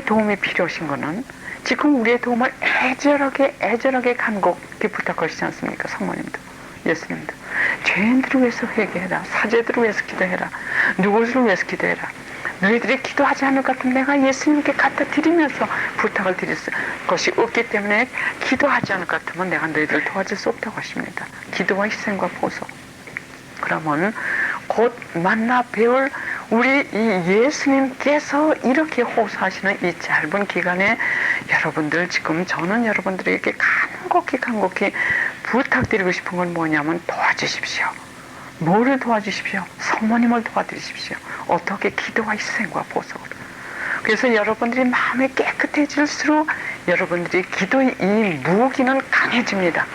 도움이 필요하신 거는 지금 우리의 도움을 애절하게 간곡히 부탁하시지 않습니까? 성모님도, 예수님도. 죄인들을 위해서 회개해라. 사제들을 위해서 기도해라. 누구를 위해서 기도해라. 너희들이 기도하지 않을 것 같으면 내가 예수님께 갖다 드리면서 부탁을 드릴 것이 없기 때문에 기도하지 않을 것 같으면 내가 너희들을 도와줄 수 없다고 하십니다. 기도와 희생과 보소. 그러면 곧 만나 배울 우리 이 예수님께서 이렇게 호소하시는 이 짧은 기간에 여러분들, 지금 저는 여러분들에게 간곡히 부탁드리고 싶은 건 뭐냐면 도와주십시오. 뭐를 도와주십시오? 성모님을 도와드리십시오. 어떻게? 기도와 희생과 보석으로. 그래서 여러분들이 마음이 깨끗해질수록 여러분들이 기도의 이 무기는 강해집니다.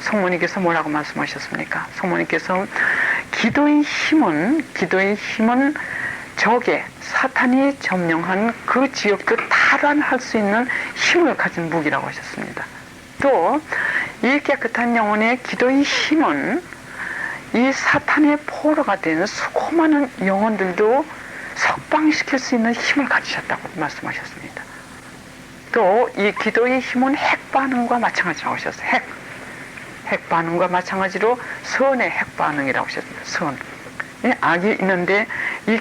성모님께서 뭐라고 말씀하셨습니까? 성모님께서 기도의 힘은 적의 사탄이 점령한 그 지역도 탈환할 수 있는 힘을 가진 무기라고 하셨습니다. 또 이 깨끗한 영혼의 기도의 힘은 이 사탄의 포로가 된 수많은 영혼들도 석방시킬 수 있는 힘을 가지셨다고 말씀하셨습니다. 또 이 기도의 힘은 핵반응과 마찬가지라고 하셨어요. 핵반응과 마찬가지로 선의 핵반응이라고 하셨습니다. 선. 악이 있는데 이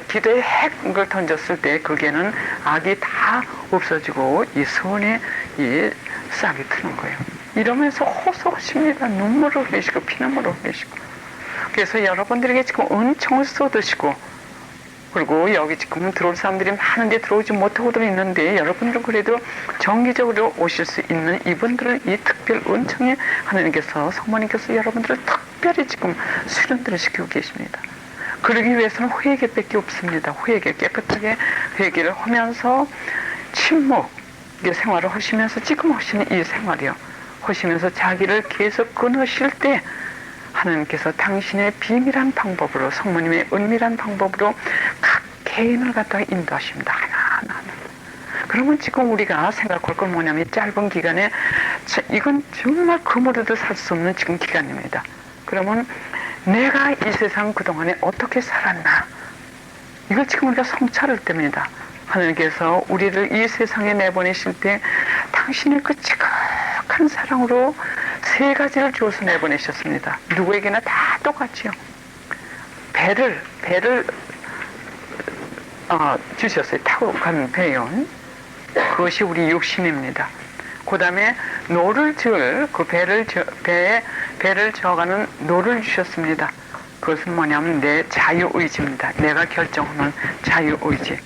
기도의 핵을 던졌을 때 거기에는 악이 다 없어지고 이 선의 이 싹이 트는 거예요. 이러면서 호소하십니다. 눈물을 흘리시고 피눈물을 흘리시고. 그래서 여러분들에게 지금 은총을 쏟으시고, 그리고 여기 지금 들어올 사람들이 많은데 들어오지 못하고들 있는데 여러분들은 그래도 정기적으로 오실 수 있는 이분들을 이 특별 은총에 하나님께서, 성모님께서 여러분들을 특별히 지금 수련들을 시키고 계십니다. 그러기 위해서는 회개밖에 없습니다. 깨끗하게 회개를 하면서 침묵의 생활을 하시면서 지금 하시는 이 생활이요. 하시면서 자기를 계속 끊으실 때 하나님께서 당신의 비밀한 방법으로, 성모님의 은밀한 방법으로 각 개인을 갖다가 인도하십니다. 하나하나. 그러면 지금 우리가 생각할 건 뭐냐면 짧은 기간에 이건 정말 금으로도 살 수 없는 지금 기간입니다. 그러면 내가 이 세상 그동안에 어떻게 살았나? 이걸 지금 우리가 성찰할 때입니다. 하나님께서 우리를 이 세상에 내보내실 때 당신의 그 지극한 사랑으로 세 가지를 주어서 내보내셨습니다. 누구에게나 다 똑같이요. 배를 주셨어요. 타고 가는 배요. 그것이 우리 육신입니다. 그 다음에 노를 저을, 그 배를 저어가는 노를 주셨습니다. 그것은 뭐냐면 내 자유의지입니다. 내가 결정하는 자유의지.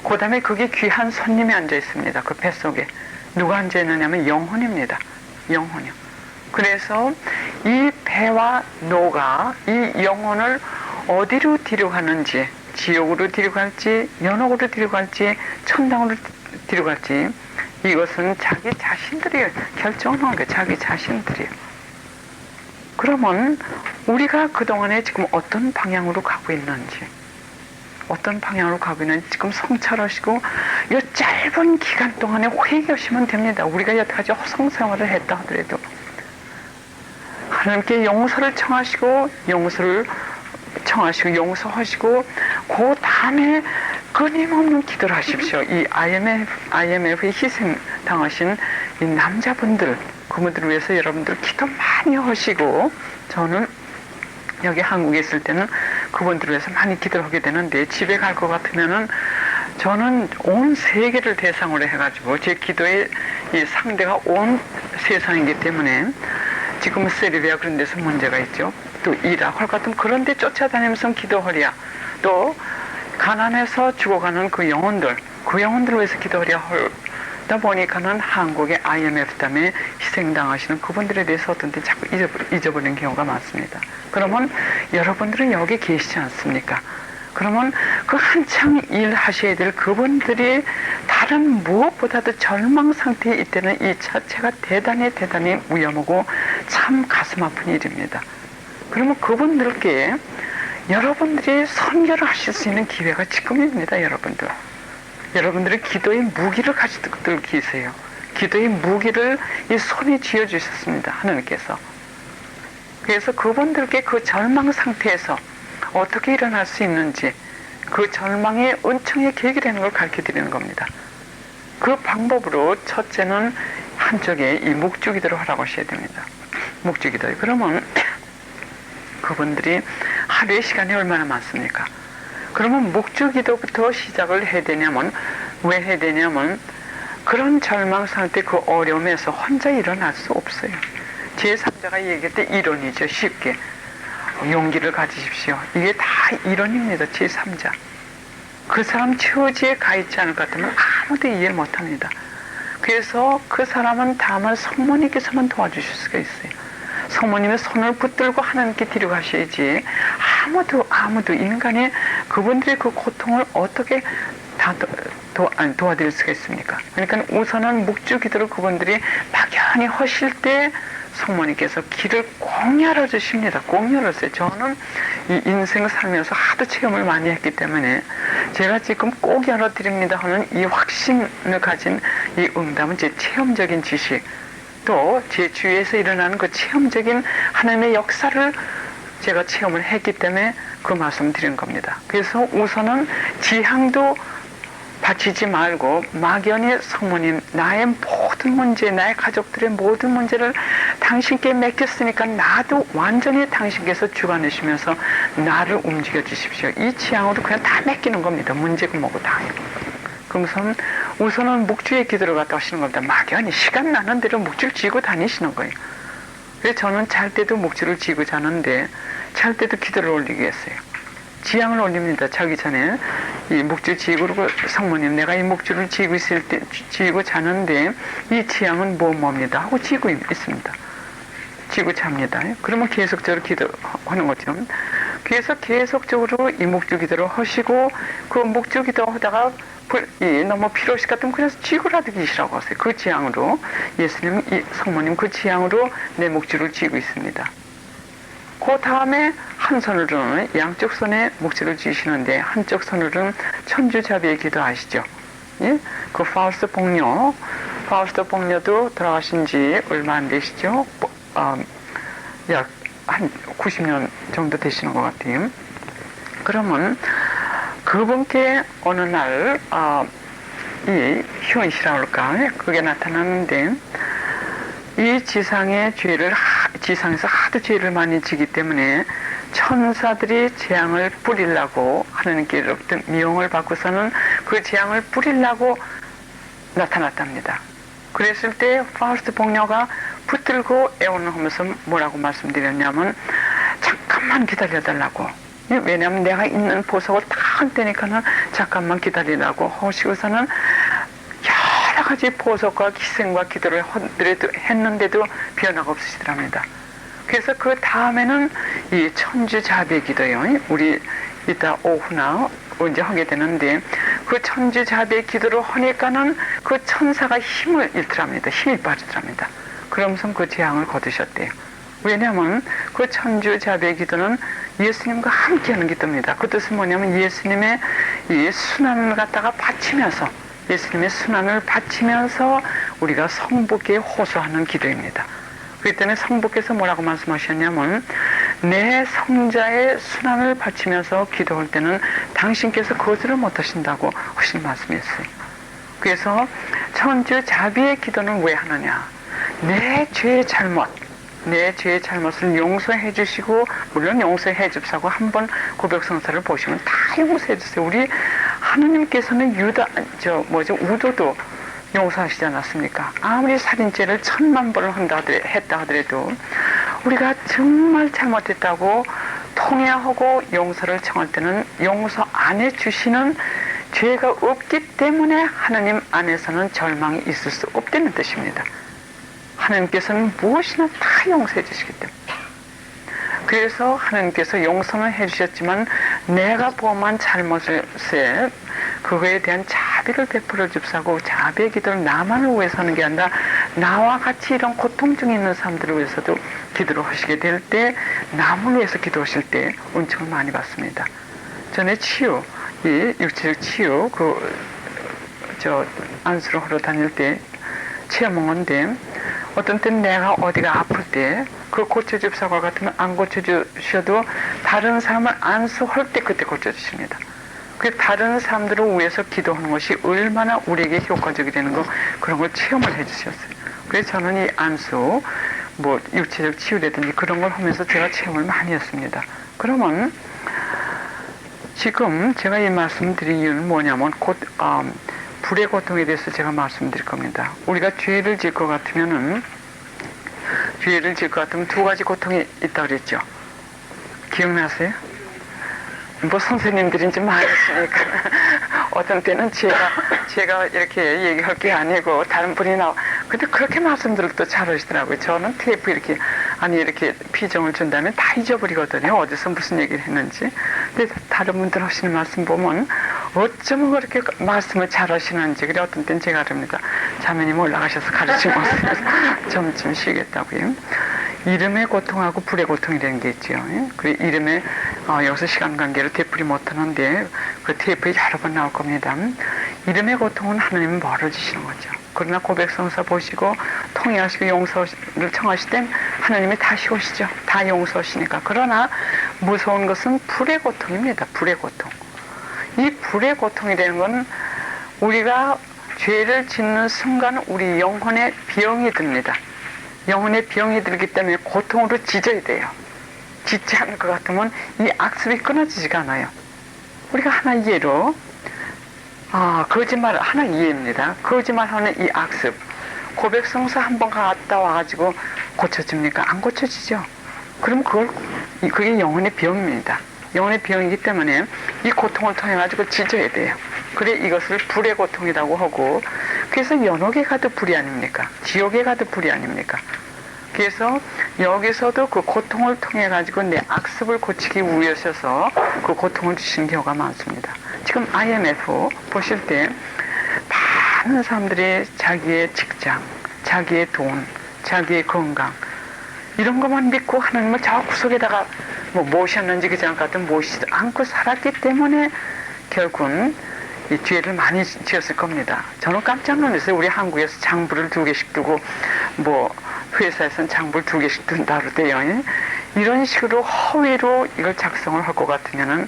그 다음에 거기 귀한 손님이 앉아 있습니다. 그 배 속에. 누가 앉아 있느냐면 영혼입니다. 영혼이요. 그래서 이 배와 노가 이 영혼을 어디로 데려가는지, 지옥으로 데려갈지, 연옥으로 데려갈지, 천당으로 데려갈지, 이것은 자기 자신들이 결정하는 거예요. 자기 자신들이요. 그러면 우리가 그동안에 지금 어떤 방향으로 가고 있는지 지금 성찰하시고 이 짧은 기간 동안에 회개하시면 됩니다. 우리가 여태까지 허송생활을 했다 하더라도 하나님께 용서를 청하시고 용서하시고 그 다음에 끊임없는 기도를 하십시오. 이 IMF에 희생당하신 이 남자분들, 그분들을 위해서 여러분들 기도 많이 하시고, 저는 여기 한국에 있을 때는 그분들을 위해서 많이 기도를 하게 되는데, 집에 갈 것 같으면은 저는 온 세계를 대상으로 해가지고 제 기도의 이 상대가 온 세상이기 때문에 지금 세르비아 그런 데서 문제가 있죠. 또 이라크 할 것 같으면 그런 데 쫓아다니면서 기도하랴. 또 가난해서 죽어가는 그 영혼들을 위해서 기도하랴 하다 보니까는 한국의 IMF 때문에 희생당하시는 그분들에 대해서 어떤 때 자꾸 잊어버리는 경우가 많습니다. 그러면 여러분들은 여기 계시지 않습니까? 그러면 그 한창 일하셔야 될 그분들이 다른 무엇보다도 절망 상태에 있다는 이 자체가 대단히 위험하고 참 가슴 아픈 일입니다. 그러면 그분들께 여러분들이 선교를 하실 수 있는 기회가 지금입니다. 여러분들이 기도의 무기를 가지고 계세요. 기도의 무기를 이 손에 쥐어주셨습니다. 하나님께서. 그래서 그분들께 그 절망 상태에서 어떻게 일어날 수 있는지, 그 절망의 은총의 계기라는 걸 가르쳐 드리는 겁니다. 그 방법으로 첫째는 한쪽에 이 묵주기도를 하라고 하셔야 됩니다. 묵주기도. 그러면 그분들이 하루에 시간이 얼마나 많습니까? 그러면 묵주기도부터 시작을 해야 되냐면, 왜 해야 되냐면 그런 절망 상태, 그 어려움에서 혼자 일어날 수 없어요. 제3자가 얘기할 때 이론이죠. 쉽게 용기를 가지십시오. 이게 다 이론입니다. 제3자. 그 사람 처지에 가 있지 않을 것 같으면 아무도 이해를 못합니다. 그래서 그 사람은 다만 성모님께서만 도와주실 수가 있어요. 성모님의 손을 붙들고 하나님께 데려가셔야지 아무도 인간의 그분들의 그 고통을 어떻게 다 도와드릴 수가 있습니까? 그러니까 우선은 묵주기도를 그분들이 막연히 하실 때 성모님께서 길을 꼭 열어주십니다. 꼭 열었어요. 저는 이 인생 살면서 하도 체험을 많이 했기 때문에 제가 지금 꼭 열어드립니다 하는 이 확신을 가진 이 응답은 제 체험적인 지식, 또 제 주위에서 일어나는 그 체험적인 하나님의 역사를 제가 체험을 했기 때문에 그 말씀 드린 겁니다. 그래서 우선은 지향도 바치지 말고 막연히 성모님, 나의 모든 문제, 나의 가족들의 모든 문제를 당신께 맡겼으니까 나도 완전히 당신께서 주관하시면서 나를 움직여 주십시오. 이 지향으로 그냥 다 맡기는 겁니다. 문제고 뭐고 다. 그러면서 우선은 묵주의 기도를 갖다 하시는 겁니다. 막연히 시간 나는 대로 묵주를 쥐고 다니시는 거예요. 그래서 저는 잘 때도 묵주를 쥐고 자는데 잘 때도 기도를 올리게 했어요. 지향을 올립니다. 자기 전에 이 묵주 쥐고 성모님, 내가 이 묵주를 쥐고 있을 때 쥐고 자는데 이 지향은 뭡니다 하고 쥐고 있습니다. 쥐고 잡니다. 그러면 계속적으로 기도하는 거죠. 그래서 계속적으로 이 묵주 기도를 하시고 그 묵주 기도 하다가 너무 필요하실 것 같으면 그냥 쥐고라도 계시라고 하세요. 그 지향으로 예수님, 이 성모님 그 지향으로 내 묵주를 쥐고 있습니다. 그 다음에 한 손으로는 양쪽 손에 묵주를 쥐시는데 한쪽 손으로는 천주자비의 기도 아시죠? 예? 그 파우스트 복녀도 돌아가신 지 얼마 안 되시죠? 약 한 90년 정도 되시는 것 같아요. 그러면 그분께 어느 날 이 현시라고 할까? 그게 나타나는데 이 지상의 죄를 지상에서 하도 죄를 많이 지기 때문에 천사들이 재앙을 뿌리려고 하나님께 어떤 미용을 받고서는 그 재앙을 뿌리려고 나타났답니다. 그랬을 때 파우스트 복녀가 붙들고 애원을 하면서 뭐라고 말씀드렸냐면 잠깐만 기다려달라고. 왜냐하면 내가 있는 보석을 다 할 테니까는 잠깐만 기다리라고 하시고서는 여러 가지 보석과 기생과 기도를 했는데도 변화가 없으시더랍니다. 그래서 그 다음에는 이 천주자비의 기도요. 우리 이따 오후나 언제 하게 되는데 그 천주자비의 기도를 하니까는 그 천사가 힘을 잃더랍니다. 힘이 빠지더랍니다. 그러면서 그 재앙을 거두셨대요. 왜냐하면 그 천주자비의 기도는 예수님과 함께하는 기도입니다. 그 뜻은 뭐냐면 예수님의 이 순환을 갖다가 바치면서 예수님의 순환을 바치면서 우리가 성부께 호소하는 기도입니다. 그렇기 때문에 성부께서 뭐라고 말씀하셨냐면 내 성자의 순환을 바치면서 기도할 때는 당신께서 거절을 못하신다고 하신 말씀이었어요. 그래서 천주자비의 기도는 왜 하느냐? 내 죄의 잘못을 용서해 주시고, 물론 용서해 줍사고 한번 고백성사를 보시면 다 용서해 주세요. 우리 하느님께서는 우도도 용서하시지 않았습니까? 아무리 살인죄를 1000만 번을 했다 하더라도 우리가 정말 잘못했다고 통회하고 용서를 청할 때는 용서 안 해주시는 죄가 없기 때문에 하나님 안에서는 절망이 있을 수 없다는 뜻입니다. 하나님께서는 무엇이나 다 용서해 주시기 때문에. 그래서 하나님께서 용서는 해주셨지만 내가 범한 잘못에 그거에 대한 자비를 베풀어 줍사고, 자비의 기도를 나만을 위해서 하는 게 아니라 나와 같이 이런 고통 중에 있는 사람들을 위해서도 기도를 하시게 될 때, 남을 위해서 기도하실 때 은총을 많이 받습니다. 전에 이 육체적 치유, 안수를 하러 다닐 때 체험한 건데, 어떤 때는 내가 어디가 아플 때 그 고쳐줍사과 같으면 안 고쳐주셔도 다른 사람을 안수할 때 그때 고쳐주십니다. 그 다른 사람들을 위해서 기도하는 것이 얼마나 우리에게 효과적이 되는 거 그런 걸 체험을 해주셨어요. 그래서 저는 이 안수 뭐 육체적 치유라든지 그런 걸 하면서 제가 체험을 많이 했습니다. 그러면 지금 제가 이 말씀드린 이유는 뭐냐면 불의 고통에 대해서 제가 말씀드릴 겁니다. 우리가 죄를 지을 것 같으면 두 가지 고통이 있다고 그랬죠. 기억나세요? 뭐 선생님들이 좀 많으시니까 어떤 때는 제가 이렇게 얘기할 게 아니고 다른 분이 근데 그렇게 말씀들을 또 잘 하시더라고요. 저는 테이프 이렇게 피정을 준다면 다 잊어버리거든요. 어디서 무슨 얘기를 했는지. 근데 다른 분들 하시는 말씀 보면 어쩌면 그렇게 말씀을 잘 하시는지. 그래 어떤 때는 제가 그럽니다. 자매님 올라가셔서 가르치고 오세요. 좀 쉬겠다고요. 이름의 고통하고 불의 고통이라는 게 있죠. 그 이름에 여기서 시간 관계로 되풀이 못하는데 그 테이프에 여러 번 나올 겁니다. 이름의 고통은 하나님은 멀어지시는 거죠. 그러나 고백성사 보시고 통회하시고 용서를 청하실 땐 하나님이 다시 오시죠. 다 용서하시니까. 그러나 무서운 것은 불의 고통입니다. 불의 고통. 이 불의 고통이 되는 건 우리가 죄를 짓는 순간 우리 영혼에 병이 듭니다. 영혼에 병이 들기 때문에 고통으로 짖어야 돼요. 짖지 않을 것 같으면 이 악습이 끊어지지가 않아요. 우리가 하나 예로 거짓말 하나 이해입니다. 거짓말하는 이 악습 고백성사 한번 갔다 와가지고 고쳐집니까? 안 고쳐지죠. 그럼 그게 영혼의 병입니다. 영혼의 병이기 때문에 이 고통을 통해 가지고 짖어야 돼요. 그래 이것을 불의 고통이라고 하고 그래서 연옥에 가도 불이 아닙니까? 지옥에 가도 불이 아닙니까? 그래서 여기서도 그 고통을 통해 가지고 내 악습을 고치기 위해서 그 고통을 주시는 경우가 많습니다. 지금 IMF 보실 때 많은 사람들이 자기의 직장, 자기의 돈, 자기의 건강 이런 것만 믿고 하나님을 저 구석에다가 모셨는지 그지 않거든 모시지 않고 살았기 때문에 결국은 이 죄를 많이 지었을 겁니다. 저는 깜짝 놀랐어요. 우리 한국에서 장부를 2개씩 두고 회사에서는 장부를 2개씩 둔다 그러대요. 이런 식으로 허위로 이걸 작성을 할 것 같으면은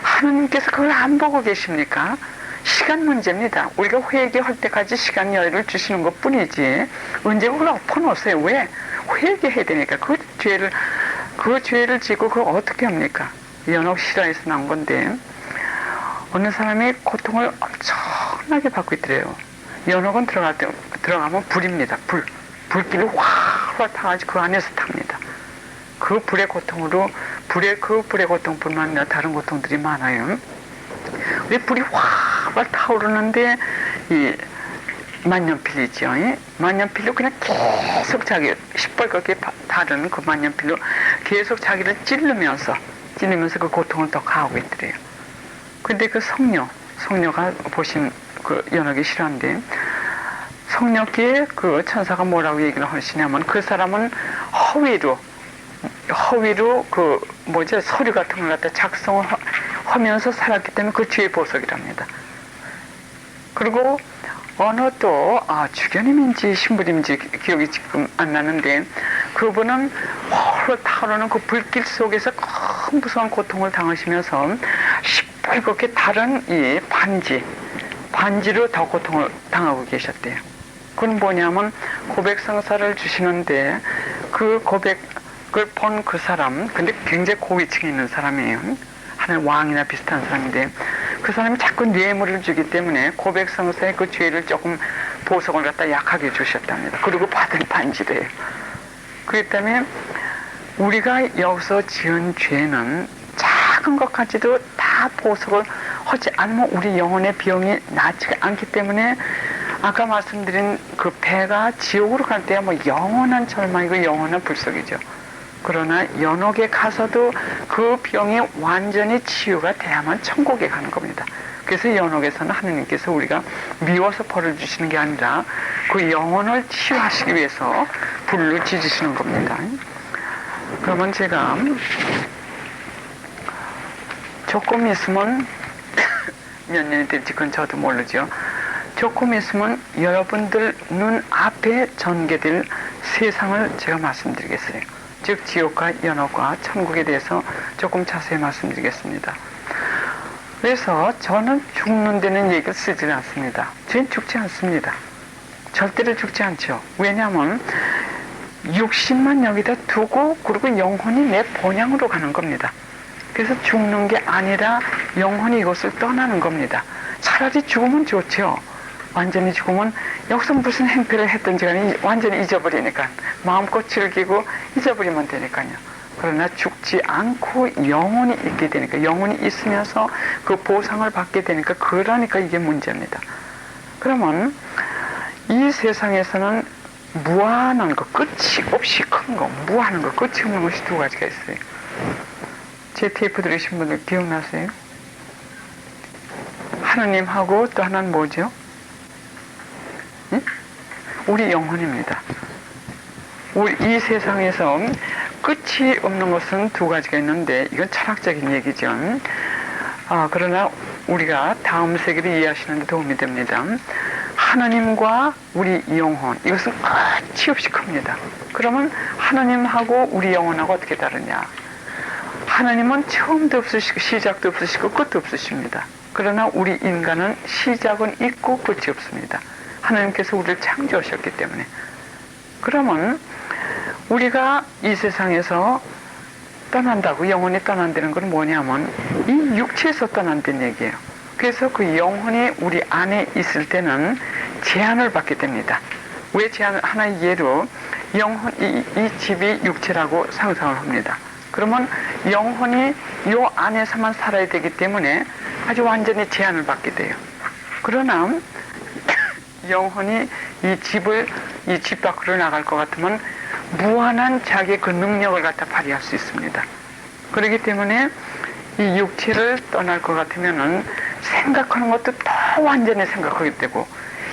하나님께서 그걸 안 보고 계십니까? 시간 문제입니다. 우리가 회개할 때까지 시간 여유를 주시는 것 뿐이지 언제 그걸 엎어놓으세요. 왜? 회개해야 되니까 그 죄를 지고 그걸 어떻게 합니까? 연옥 실화에서 나온 건데 어느 사람이 고통을 엄청나게 받고 있더래요. 연옥은 들어가면 불입니다. 불길이 확 타가지고 그 안에서 탑니다. 그 불의 고통으로 불의 고통뿐만 아니라 다른 고통들이 많아요. 왜 불이 확 타오르는데 이 만년필이죠. 만년필로 그냥 계속 자기 시뻘겋게 다른 그 만년필로 계속 자기를 찌르면서 그 고통을 더 가하고 있더래요. 근데 그 성녀가 보신 그 연옥이 실화인데 성녀기에 그 천사가 뭐라고 얘기를 하시냐면 그 사람은 허위로 서류 같은 걸 갖다 작성을 하면서 살았기 때문에 그 죄의 보석이랍니다. 그리고 어느 또 주교님인지 신부님인지 기억이 지금 안 나는데 그분은 홀로 타오르는 그 불길 속에서 큰 무서운 고통을 당하시면서 시뻘겋게 다른 이 반지로 더 고통을 당하고 계셨대요. 그건 뭐냐면 고백성사를 주시는데 그 고백을 본 그 사람, 근데 굉장히 고위층에 있는 사람이에요. 하나의 왕이나 비슷한 사람인데 그 사람이 자꾸 뇌물을 주기 때문에 고백성사의 그 죄를 조금 보석을 갖다 약하게 주셨답니다. 그리고 받은 반지래요. 그렇기 때문에 우리가 여기서 지은 죄는 작은 것까지도 다 보석을 하지 않으면 우리 영혼의 병이 낫지 않기 때문에 아까 말씀드린 그 배가 지옥으로 갈 때야 영원한 절망이고 영원한 불속이죠. 그러나 연옥에 가서도 그 병이 완전히 치유가 돼야만 천국에 가는 겁니다. 그래서 연옥에서는 하느님께서 우리가 미워서 벌을 주시는 게 아니라 그 영혼을 치유하시기 위해서 불로 지지시는 겁니다. 그러면 제가 조금 있으면 몇 년이 될지 그건 저도 모르죠. 조금 있으면 여러분들 눈 앞에 전개될 세상을 제가 말씀드리겠어요. 즉 지옥과 연옥과 천국에 대해서 조금 자세히 말씀드리겠습니다. 그래서 저는 죽는다는 얘기를 쓰지 않습니다. 저는 죽지 않습니다. 절대로 죽지 않죠. 왜냐하면 육신만 여기다 두고 그리고 영혼이 내 본향으로 가는 겁니다. 그래서 죽는 게 아니라 영혼이 이것을 떠나는 겁니다. 차라리 죽으면 좋죠. 완전히 죽으면 여기서 무슨 행패를 했든지 간에 완전히 잊어버리니까 마음껏 즐기고 잊어버리면 되니까요. 그러나 죽지 않고 영혼이 있게 되니까, 영혼이 있으면서 그 보상을 받게 되니까, 그러니까 이게 문제입니다. 그러면 이 세상에서는 무한한 거, 끝이 없이 큰 거, 무한한 거, 끝이 없는 것이 두 가지가 있어요. 제 테이프 들으신 분들 기억나세요? 하느님하고 또 하나는 뭐죠? 응? 우리 영혼입니다. 우리 이 세상에서 끝이 없는 것은 두 가지가 있는데, 이건 철학적인 얘기죠. 그러나 우리가 다음 세계를 이해하시는 데 도움이 됩니다. 하나님과 우리 영혼, 이것은 끝이 없이 큽니다. 그러면 하나님하고 우리 영혼하고 어떻게 다르냐? 하나님은 처음도 없으시고 시작도 없으시고 끝도 없으십니다. 그러나 우리 인간은 시작은 있고 끝이 없습니다. 하나님께서 우리를 창조하셨기 때문에. 그러면 우리가 이 세상에서 떠난다고, 영혼이 떠난다는 건 뭐냐면 이 육체에서 떠난다는 얘기예요. 그래서 그 영혼이 우리 안에 있을 때는 제한을 받게 됩니다. 왜 제한을? 하나의 예로 영혼, 이 집이 육체라고 상상을 합니다. 그러면 영혼이 이 안에서만 살아야 되기 때문에 아주 완전히 제한을 받게 돼요. 그러나 영혼이 이 집 밖으로 나갈 것 같으면 무한한 자기의 그 능력을 갖다 발휘할 수 있습니다. 그렇기 때문에 이 육체를 떠날 것 같으면은 생각하는 것도 더 완전히 생각하게 되고,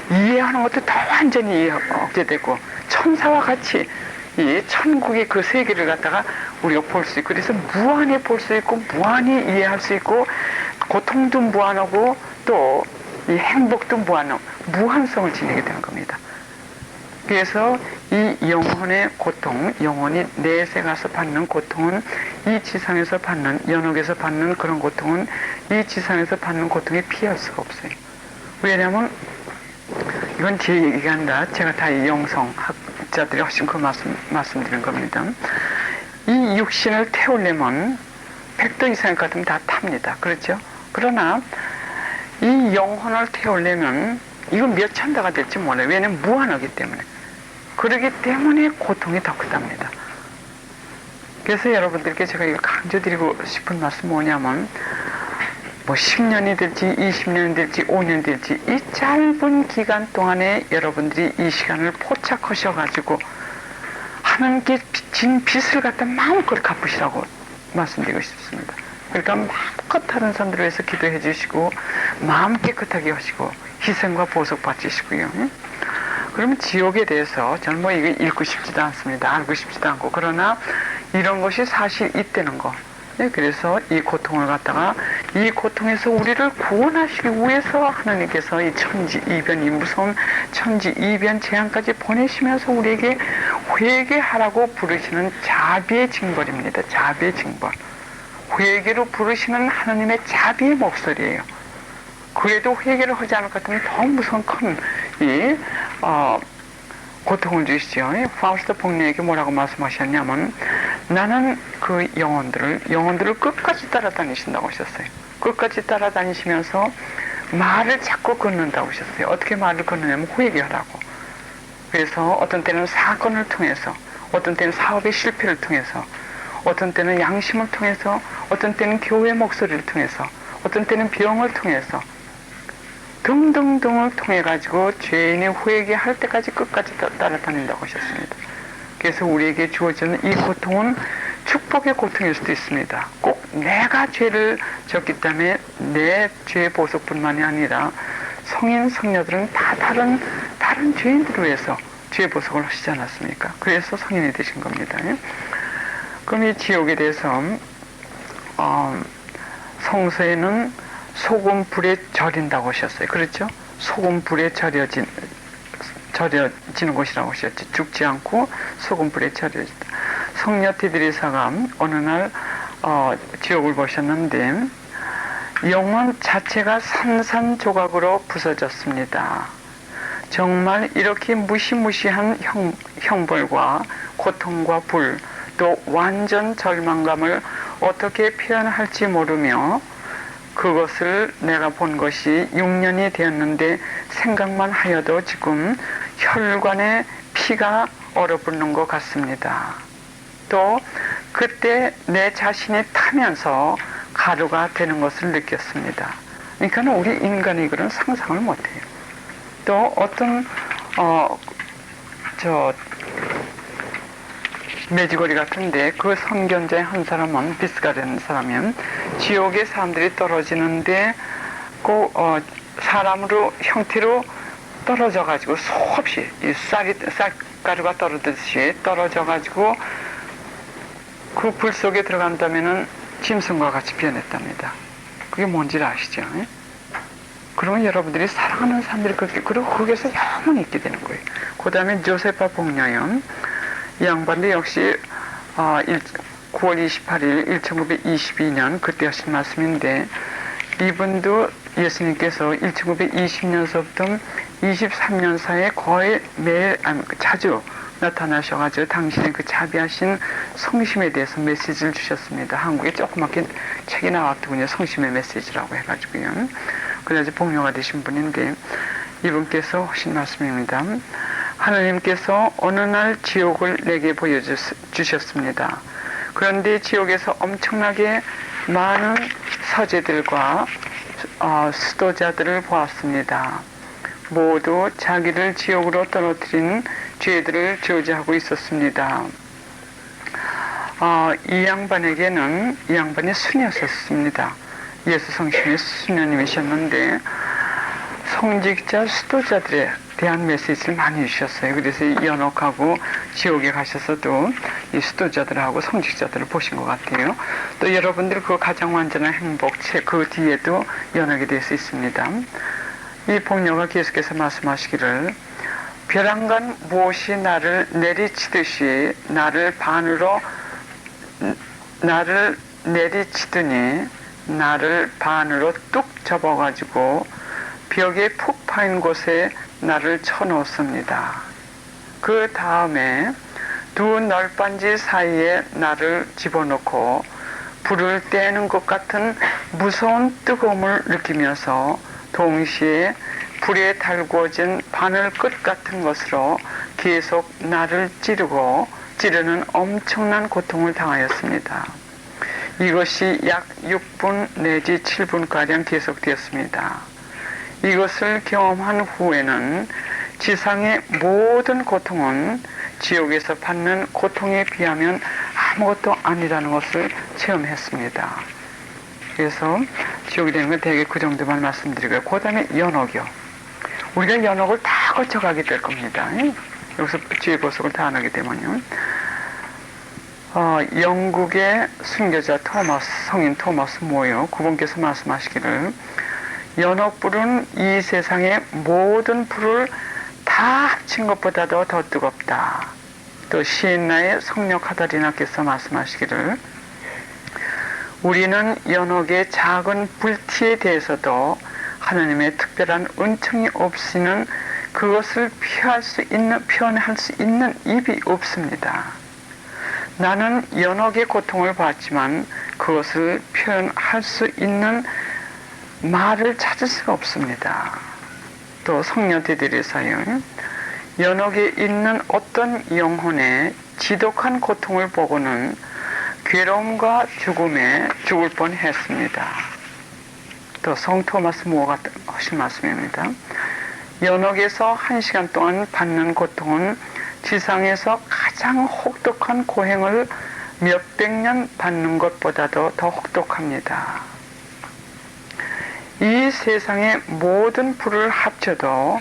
이해하는 것도 더 완전히 이해하게 되고, 천사와 같이 이 천국의 그 세계를 갖다가 우리가 볼 수 있고, 그래서 무한히 볼 수 있고, 무한히 이해할 수 있고, 고통도 무한하고, 또 이 행복도 무한하고, 무한성을 지니게 되는 겁니다. 그래서 이 영혼의 고통, 영혼이 내세 가서 받는 고통은, 이 지상에서 받는, 연옥에서 받는 그런 고통은 이 지상에서 받는 고통에 피할 수가 없어요. 왜냐하면 이건 제 얘기가 아니라 제가 다 이 영성학자들이 훨씬 그 말씀드린 겁니다. 이 육신을 태우려면 100도 이상 같으면 다 탑니다. 그렇죠? 그러나 이 영혼을 태우려면 이건 몇 천대가 될지 몰라요. 왜냐하면 무한하기 때문에. 그러기 때문에 고통이 더 크답니다. 그래서 여러분들께 제가 이거 강조드리고 싶은 말씀 뭐냐면, 뭐 10년이 될지 20년이 될지 5년 될지 이 짧은 기간 동안에 여러분들이 이 시간을 포착하셔가지고 하나님께 진 빚을 갖다 마음껏 갚으시라고 말씀드리고 싶습니다. 그러니까 마음껏 다른 사람들을 위해서 기도해 주시고, 마음 깨끗하게 하시고, 희생과 보석 바치시고요. 그러면 지옥에 대해서 저는 뭐 이거 읽고 싶지도 않습니다. 알고 싶지도 않고. 그러나 이런 것이 사실 있다는 거. 네, 그래서 이 고통을 갖다가, 이 고통에서 우리를 구원하시기 위해서 하나님께서 이 천지이변, 이 무서운 천지이변 재앙까지 보내시면서 우리에게 회개하라고 부르시는 자비의 징벌입니다. 자비의 징벌. 회개로 부르시는 하나님의 자비의 목소리예요. 그래도 회개를 하지 않을 것 같으면 더 무서운 큰 고통을 주시죠. 파우스트 폭리에게 뭐라고 말씀하셨냐면, 나는 그 영혼들을 끝까지 따라다니신다고 하셨어요. 끝까지 따라다니시면서 말을 자꾸 걷는다고 하셨어요. 어떻게 말을 걷느냐면 회개하라고. 그래서 어떤 때는 사건을 통해서, 어떤 때는 사업의 실패를 통해서, 어떤 때는 양심을 통해서, 어떤 때는 교회 목소리를 통해서, 어떤 때는 병을 통해서, 등등등을 통해 가지고 죄인이 회개할 때까지 끝까지 따라다닌다고 하셨습니다. 그래서 우리에게 주어지는 이 고통은 축복의 고통일 수도 있습니다. 꼭 내가 죄를 졌기 때문에 내 죄의 보석뿐만이 아니라 성인 성녀들은 다 다른 죄인들을 위해서 죄의 보석을 하시지 않았습니까? 그래서 성인이 되신 겁니다. 그럼 이 지옥에 대해서 성서에는 소금 불에 절인다고 하셨어요. 그렇죠? 소금 불에 절여지는 곳이라고 하셨죠. 죽지 않고 소금 불에 절여진다. 성녀 디드리사가 어느 날 지옥을 보셨는데, 영혼 자체가 산산조각으로 부서졌습니다. 정말 이렇게 무시무시한 형벌과 고통과 불, 또 완전 절망감을 어떻게 표현할지 모르며 그것을 내가 본 것이 6년이 되었는데 생각만 하여도 지금 혈관에 피가 얼어붙는 것 같습니다. 또 그때 내 자신이 타면서 가루가 되는 것을 느꼈습니다. 그러니까 우리 인간이 그런 상상을 못해요. 또 어떤 매지거리 같은데 그 선견자의 한 사람은 비스가라는 사람은 지옥에 사람들이 떨어지는데 그 사람으로 형태로 떨어져 가지고 수없이 이 쌀가루가 떨어지듯이 떨어져 가지고 그 불 속에 들어간다면은 짐승과 같이 변했답니다. 그게 뭔지 아시죠? 그러면 여러분들이 사랑하는 사람들이 그렇게, 그리고 거기에서 영원히 있게 되는 거예요. 그 다음에 조세파 복녀연, 이 양반도 역시 9월 28일 1922년 그때 하신 말씀인데, 이분도 예수님께서 1920년서부터 23년 사이에 거의 매일, 자주 나타나셔가지고 당신의 그 자비하신 성심에 대해서 메시지를 주셨습니다. 한국에 조그맣게 책이 나왔더군요. 성심의 메시지라고 해가지고요. 그래서 복녀가 되신 분인데, 이분께서 하신 말씀입니다. 하나님께서 어느 날 지옥을 내게 보여주셨습니다. 그런데 지옥에서 엄청나게 많은 서재들과 수도자들을 보았습니다. 모두 자기를 지옥으로 떨어뜨린 죄들을 저지하고 있었습니다. 이 양반이 수녀였습니다. 예수 성심의 수녀님이셨는데 성직자 수도자들에 대한 메시지를 많이 주셨어요. 그래서 연옥하고 지옥에 가셔서도 이 수도자들하고 성직자들을 보신 것 같아요. 또 여러분들 그 가장 완전한 행복책 그 뒤에도 연옥에 대해서 있습니다. 이 복녀가 계속해서 말씀하시기를, 벼랑간 무엇이 나를 내리치듯이 나를 내리치더니 나를 반으로 뚝 접어가지고 벽에 푹 파인 곳에 나를 쳐놓습니다. 그 다음에 두 널빤지 사이에 나를 집어넣고 불을 떼는 것 같은 무서운 뜨거움을 느끼면서 동시에 불에 달구어진 바늘 끝 같은 것으로 계속 나를 찌르는 엄청난 고통을 당하였습니다. 이것이 약 6분 내지 7분가량 계속되었습니다. 이것을 경험한 후에는 지상의 모든 고통은 지옥에서 받는 고통에 비하면 아무것도 아니라는 것을 체험했습니다. 그래서 지옥이 되는 건 대개 그 정도만 말씀드리고요. 그 다음에 연옥이요. 우리가 연옥을 다 거쳐가게 될 겁니다. 여기서 지혜 보석을 다 안 하게 되면요. 영국의 순교자 성인 토마스 모요 그분께서 말씀하시기를, 연옥불은 이 세상의 모든 불을 다 합친 것보다도 더 뜨겁다. 또 시인나의 성령 카다리나께서 말씀하시기를, 우리는 연옥의 작은 불티에 대해서도 하나님의 특별한 은총이 없이는 그것을 표현할 수 있는 입이 없습니다. 나는 연옥의 고통을 봤지만 그것을 표현할 수 있는 말을 찾을 수가 없습니다. 또 성녀들에서요, 연옥에 있는 어떤 영혼의 지독한 고통을 보고는 괴로움과 죽음에 죽을 뻔했습니다. 또 성 토마스 모어가 하신 말씀입니다. 연옥에서 1시간 동안 받는 고통은 지상에서 가장 혹독한 고행을 몇백 년 받는 것보다도 더 혹독합니다. 이 세상의 모든 불을 합쳐도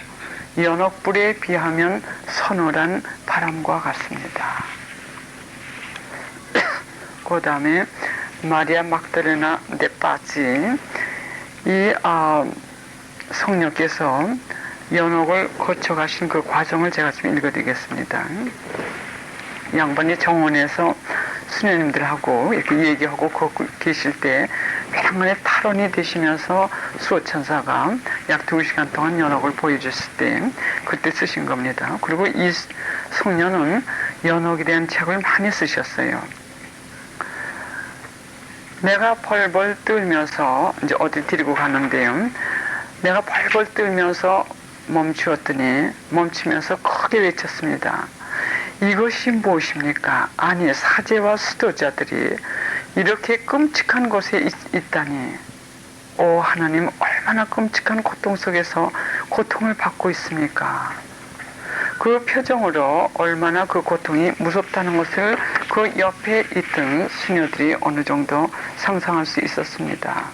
연옥불에 비하면 서늘한 바람과 같습니다. 그 다음에 마리아 막달레나 네빠지, 이 성녀께서 연옥을 거쳐가신 그 과정을 제가 좀 읽어드리겠습니다. 양반이 정원에서 수녀님들하고 이렇게 얘기하고 걷고 계실 때 태양의 탈원이 되시면서 수호천사가 약 2시간 동안 연옥을 보여줬을 때 그때 쓰신 겁니다. 그리고 이 성녀는 연옥에 대한 책을 많이 쓰셨어요. 내가 벌벌 떨면서 이제 어디 데리고 가는데요. 내가 벌벌 떨면서 멈추면서 크게 외쳤습니다. 이것이 무엇입니까? 아니, 사제와 수도자들이 이렇게 끔찍한 곳에 있다니. 오 하나님, 얼마나 끔찍한 고통 속에서 고통을 받고 있습니까? 그 표정으로 얼마나 그 고통이 무섭다는 것을 그 옆에 있던 수녀들이 어느 정도 상상할 수 있었습니다.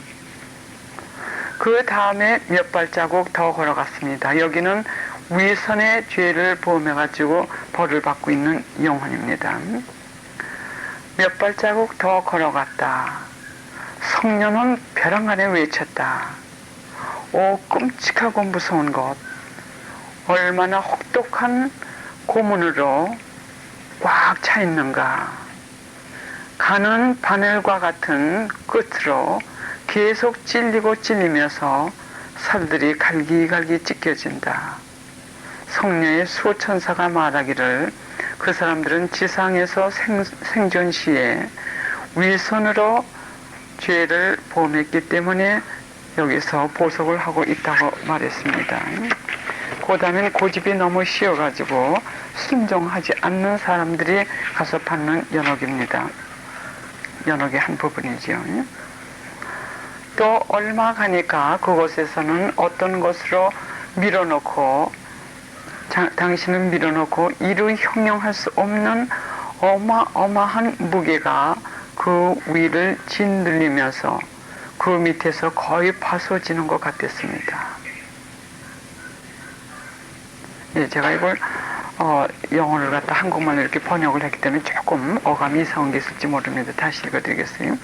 그 다음에 몇 발자국 더 걸어갔습니다. 여기는 위선의 죄를 보험해가지고 벌을 받고 있는 영혼입니다. 몇 발자국 더 걸어갔다. 성녀는 벼랑 안에 외쳤다. 오 끔찍하고 무서운 것, 얼마나 혹독한 고문으로 꽉 차 있는가. 가는 바늘과 같은 끝으로 계속 찔리면서 살들이 갈기갈기 찢겨진다. 성녀의 수호천사가 말하기를 그 사람들은 지상에서 생존 시에 위선으로 죄를 범했기 때문에 여기서 보석을 하고 있다고 말했습니다. 그 다음엔 고집이 너무 쉬어가지고 순종하지 않는 사람들이 가서 받는 연옥입니다. 연옥의 한 부분이죠. 또 얼마 가니까 그곳에서는 어떤 것으로 밀어놓고 당신은 밀어놓고 이루 형용할 수 없는 어마어마한 무게가 그 위를 짓눌리면서 그 밑에서 거의 파서지는 것 같았습니다. 예, 제가 이걸 영어를 갖다 한국말로 이렇게 번역을 했기 때문에 조금 어감이 이상한 게 있을지 모릅니다. 다시 읽어드리겠어요.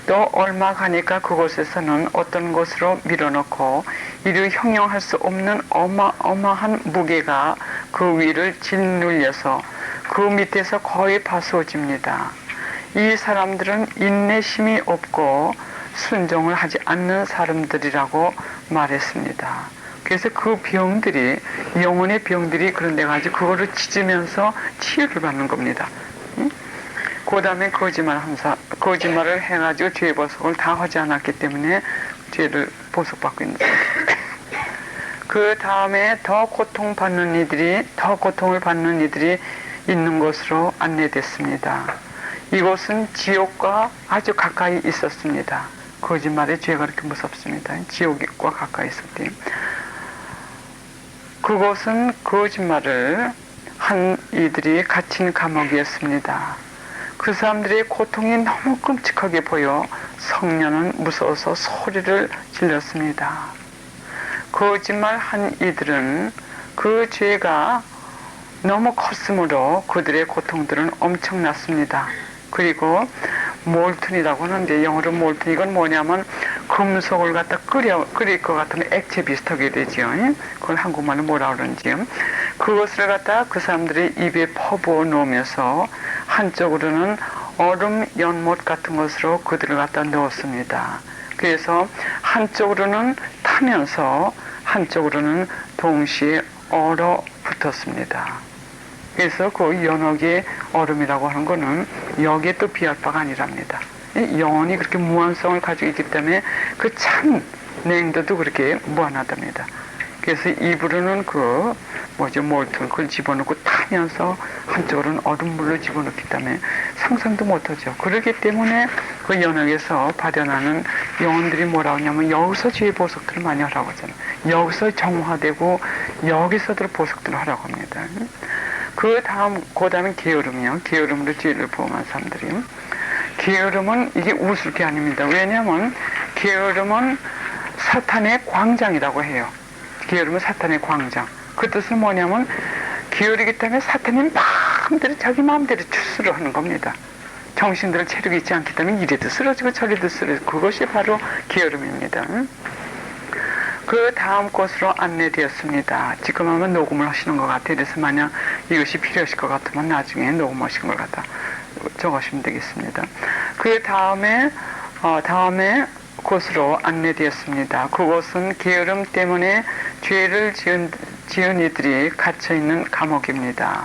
또 얼마 가니까 그곳에서는 어떤 것으로 밀어넣고 이를 형용할 수 없는 어마어마한 무게가 그 위를 짓눌려서 그 밑에서 거의 파수어집니다. 이 사람들은 인내심이 없고 순종을 하지 않는 사람들이라고 말했습니다. 그래서 그 병들이, 영혼의 병들이 그런 데 가지고 그거를 찢으면서 치유를 받는 겁니다. 그 다음에 거짓말을 해가지고 죄의 보석을 다 하지 않았기 때문에 죄를 보석받고 있는 거예요. 그 다음에 더 고통을 받는 이들이 있는 곳으로 안내됐습니다. 이곳은 지옥과 아주 가까이 있었습니다. 거짓말의 죄가 그렇게 무섭습니다. 지옥과 가까이 있었대요. 그곳은 거짓말을 한 이들이 갇힌 감옥이었습니다. 그 사람들의 고통이 너무 끔찍하게 보여 성녀는 무서워서 소리를 질렀습니다. 거짓말 한 이들은 그 죄가 너무 컸으므로 그들의 고통들은 엄청났습니다. 그리고 몰튼이라고 하는데 영어로 몰튼, 이건 뭐냐면 금속을 갖다 끓일 것 같으면 액체 비슷하게 되죠. 그걸 한국말로 뭐라 그러는지요. 그것을 갖다 그 사람들이 입에 퍼부어 놓으면서 한쪽으로는 얼음 연못 같은 것으로 그들을 갖다 넣었습니다. 그래서 한쪽으로는 타면서 한쪽으로는 동시에 얼어붙었습니다. 그래서 그 연옥의 얼음이라고 하는 거는 여기에 또 비할 바가 아니랍니다. 영혼이 그렇게 무한성을 가지고 있기 때문에 그 찬 냉도도 그렇게 무한하답니다. 그래서 입으로는 몰튼 그걸 집어넣고 타면서 한쪽으로는 얼음물로 집어넣기 때문에 상상도 못하죠. 그렇기 때문에 그 연옥에서 발현하는 영혼들이 뭐라고 하냐면 여기서 죄의 보석들을 많이 하라고 하잖아요. 여기서 정화되고 여기서들 보석들을 하라고 합니다. 그 다음에 게으름이요. 게으름으로 죄를 범한 사람들이요. 게으름은 이게 웃을 게 아닙니다. 왜냐하면 게으름은 사탄의 광장이라고 해요. 게으름은 사탄의 광장. 그 뜻은 뭐냐면 게으르기 때문에 사탄이 자기 마음대로 추스를 하는 겁니다. 정신들은 체력이 있지 않기 때문에 이래도 쓰러지고 저래도 쓰러지고, 그것이 바로 게으름입니다. 그 다음 곳으로 안내되었습니다. 지금 하면 녹음을 하시는 것 같아요. 그래서 만약 이것이 필요하실 것 같으면 나중에 녹음하신 걸 갖다 적으시면 되겠습니다. 그 다음에 그 곳으로 안내되었습니다. 그곳은 게으름 때문에 죄를 지은 이들이 갇혀있는 감옥입니다.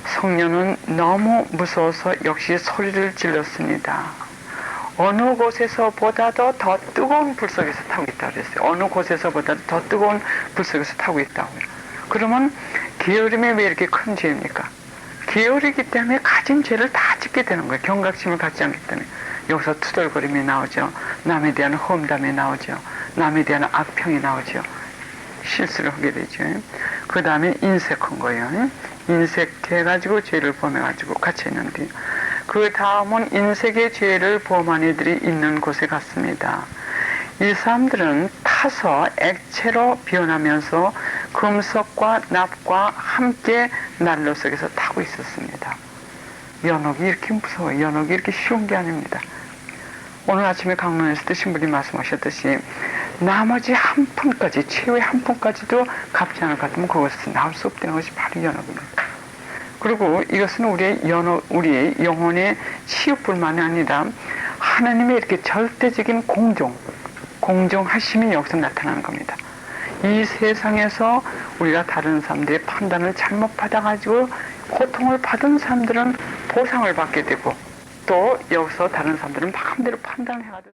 성녀는 너무 무서워서 역시 소리를 질렀습니다. 어느 곳에서보다도 더 뜨거운 불 속에서 타고 있다고 그랬어요. 어느 곳에서보다도 더 뜨거운 불 속에서 타고 있다고요. 그러면 게으름이 왜 이렇게 큰 죄입니까? 게으르기 때문에 가진 죄를 다 짓게 되는 거예요. 경각심을 갖지 않기 때문에. 여기서 투덜거림이 나오죠. 남에 대한 험담이 나오죠. 남에 대한 악평이 나오죠. 실수를 하게 되죠. 그 다음에 인색한 거예요. 인색해가지고 죄를 범해가지고 갇혀있는데, 그 다음은 인색의 죄를 범한 이들이 있는 곳에 갔습니다. 이 사람들은 타서 액체로 변하면서 금속과 납과 함께 난로 속에서 타고 있었습니다. 연옥이 이렇게 무서워요. 연옥이 이렇게 쉬운 게 아닙니다. 오늘 아침에 강론에서도 신부님 말씀하셨듯이 나머지 한 푼까지, 최후의 한 푼까지도 갚지 않을 것 같으면 그것은 나올 수 없다는 것이 바로 연옥입니다. 그리고 이것은 우리의 영혼의 치유뿐만이 아니라 하나님의 이렇게 절대적인 공정하심이 여기서 나타나는 겁니다. 이 세상에서 우리가 다른 사람들의 판단을 잘못 받아가지고 고통을 받은 사람들은 보상을 받게 되고, 또 여기서 다른 사람들은 마음대로 판단을 해가지고